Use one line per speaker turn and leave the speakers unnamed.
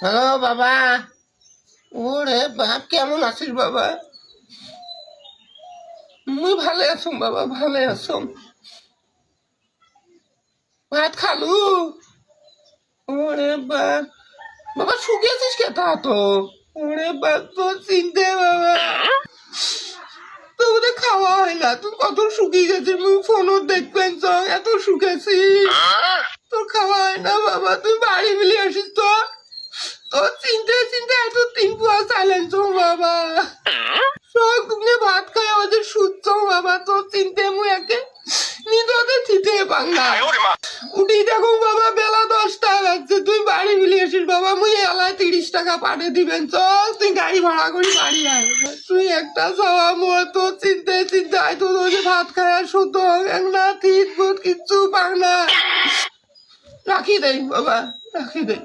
Hello বাবা। ওরে বাপ, কেমন আছিস বাবা? মুই ভালো আছুম বাবা, ভালো আছুম। ভাত খালু? ওরে বাপ, বাবা শুকিয়েছিস কে তা তো? ওরে বাপ, তোর চিনতে বাবা, তো বোধহয় খাওয়া হয় না। তুই কত শুকিয়ে গেছিস, মুই ফোনও দেখবেন তো, এত শুকেছিস। তোর খাওয়া হয় না বাবা, তুই বাড়ি মিলে আসিস তো। তোর চিনতে চিনতে এত তিন পোয়া চাইলেন বাবা। সব তুমি ভাত খায় ওদের সুস্থ বাবা, তোর চিনতে মু একে নিদতে থিতে বাংলা উঠি দেখো বাবা, বেলা 10টা বাজছে। তুই বাড়ি মিলে আসিস বাবা, মুই এলায় 30 টাকা পাঠিয়ে দিবেন। চল তুই গাড়ি ভাড়া করি বাড়ি আয়। তুই একটা যাওয়া মোর, তোর চিনতে চিনতে আয়। তোর ওই ভাত খায় আর শুদ্ধ না থিত বুত কিচ্ছু পাং না। রাখি দেই বাবা, রাখি দেই।